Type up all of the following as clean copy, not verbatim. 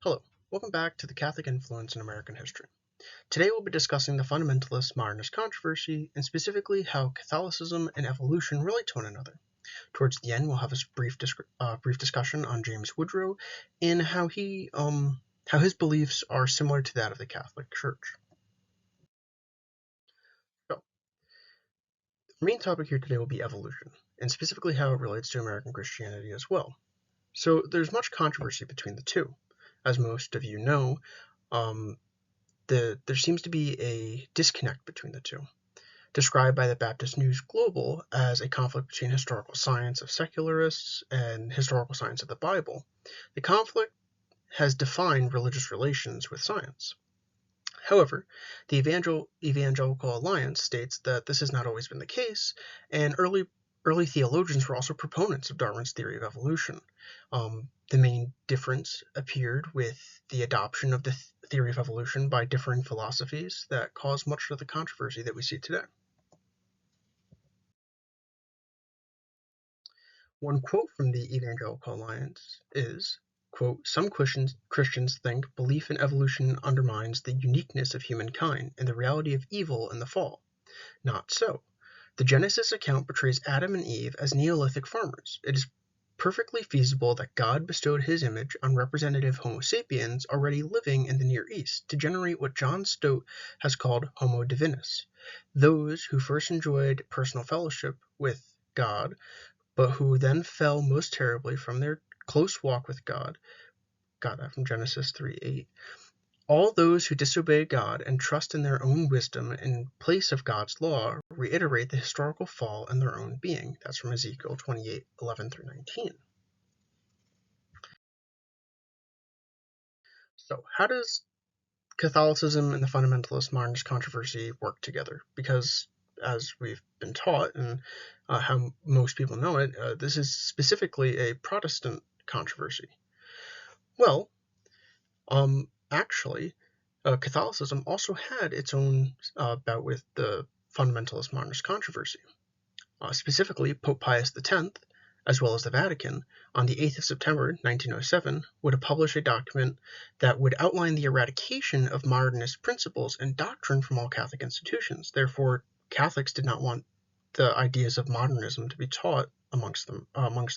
Hello, welcome back to the Catholic Influence in American History. Today we'll be discussing the Fundamentalist-Modernist Controversy, and specifically how Catholicism and evolution relate to one another. Towards the end, we'll have a brief discussion on James Woodrow and how his beliefs are similar to that of the Catholic Church. So, the main topic here today will be evolution, and specifically how it relates to American Christianity as well. So, there's much controversy between the two. As most of you know, there seems to be a disconnect between the two, described by the Baptist News Global as a conflict between historical science of secularists and historical science of the Bible. The conflict has defined religious relations with science. However, the Evangelical Alliance states that this has not always been the case, and early theologians were also proponents of Darwin's theory of evolution. The main difference appeared with the adoption of the theory of evolution by differing philosophies that caused much of the controversy that we see today. One quote from the Evangelical Alliance is, quote, "Some Christians think belief in evolution undermines the uniqueness of humankind and the reality of evil and the fall. Not so. The Genesis account portrays Adam and Eve as Neolithic farmers. It is perfectly feasible that God bestowed his image on representative Homo sapiens already living in the Near East to generate what John Stott has called Homo divinus, those who first enjoyed personal fellowship with God, but who then fell most terribly from their close walk with God." Got that from Genesis 3:8. "All those who disobey God and trust in their own wisdom in place of God's law reiterate the historical fall in their own being." That's from Ezekiel 28:11-19. So how does Catholicism and the Fundamentalist-Modernist Controversy work together? Because as we've been taught and how most people know it, this is specifically a Protestant controversy. Well, actually, Catholicism also had its own bout with the Fundamentalist-Modernist Controversy. Specifically, Pope Pius X, as well as the Vatican, on the 8th of September 1907, would publish a document that would outline the eradication of modernist principles and doctrine from all Catholic institutions. Therefore, Catholics did not want the ideas of modernism to be taught amongst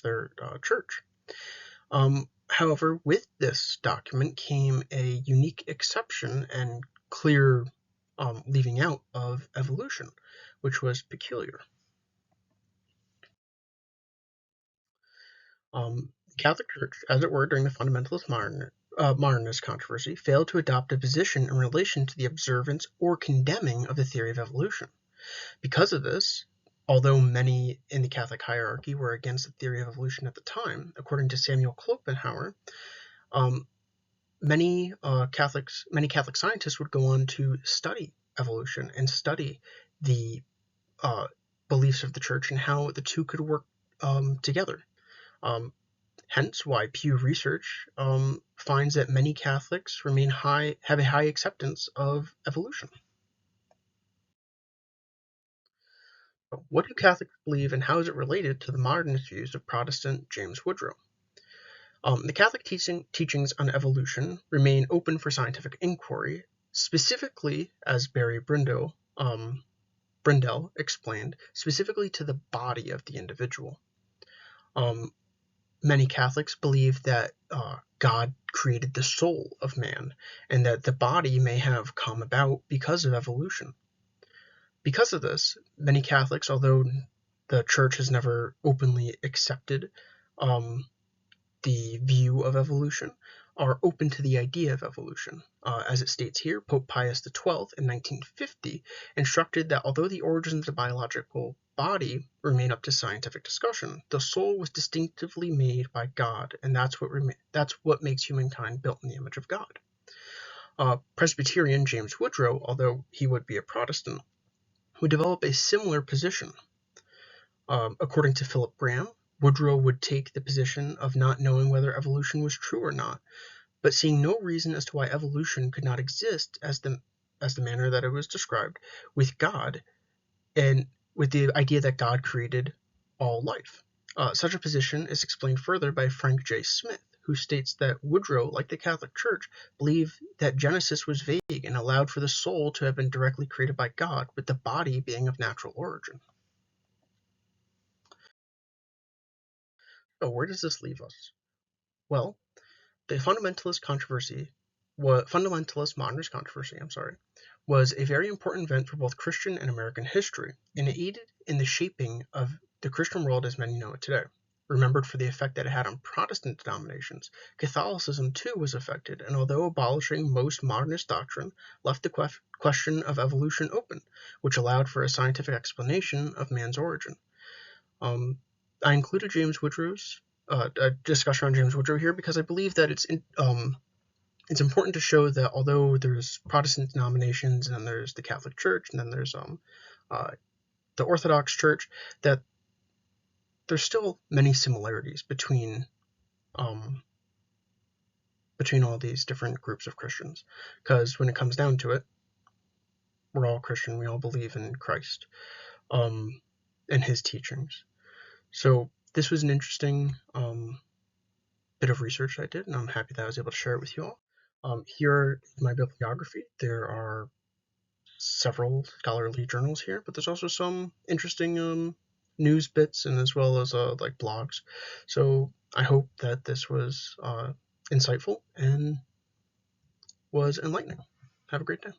their church. However, with this document came a unique exception and clear leaving out of evolution, which was peculiar. The Catholic Church, as it were, during the Fundamentalist-Modernist Controversy, failed to adopt a position in relation to the observance or condemning of the theory of evolution. Because of this, although many in the Catholic hierarchy were against the theory of evolution at the time, according to Samuel Klopenhauer, many Catholic scientists would go on to study evolution and study the beliefs of the Church and how the two could work together. Hence why Pew Research finds that many Catholics have a high acceptance of evolution. What do Catholics believe, and how is it related to the modernist views of Protestant James Woodrow? The Catholic teachings on evolution remain open for scientific inquiry, specifically, as Barry Brindle explained, specifically to the body of the individual. Many Catholics believe that God created the soul of man, and that the body may have come about because of evolution. Because of this, many Catholics, although the Church has never openly accepted the view of evolution, are open to the idea of evolution. As it states here, Pope Pius XII in 1950 instructed that although the origins of the biological body remain up to scientific discussion, the soul was distinctively made by God, and that's what makes humankind built in the image of God. Presbyterian James Woodrow, although he would be a Protestant, would develop a similar position. According to Philip Graham, Woodrow would take the position of not knowing whether evolution was true or not, but seeing no reason as to why evolution could not exist as the manner that it was described with God, and with the idea that God created all life. Such a position is explained further by Frank J. Smith, who states that Woodrow, like the Catholic Church, believed that Genesis was vague and allowed for the soul to have been directly created by God, with the body being of natural origin. So where does this leave us? Well, the Fundamentalist-Modernist Controversy, was a very important event for both Christian and American history, and it aided in the shaping of the Christian world as many know it today. Remembered for the effect that it had on Protestant denominations, Catholicism too was affected, and although abolishing most modernist doctrine, left the question of evolution open, which allowed for a scientific explanation of man's origin. I included James Woodrow's a discussion on James Woodrow here because I believe that it's important to show that although there's Protestant denominations and then there's the Catholic Church and then there's the Orthodox Church, that there's still many similarities between all these different groups of Christians, because when it comes down to it, we're all Christian. We all believe in Christ and his teachings. So this was an interesting bit of research I did, and I'm happy that I was able to share it with you all. Here is my bibliography. There are several scholarly journals here, but there's also some interesting news bits and as well as like blogs. So I hope that this was insightful and was enlightening. Have a great day.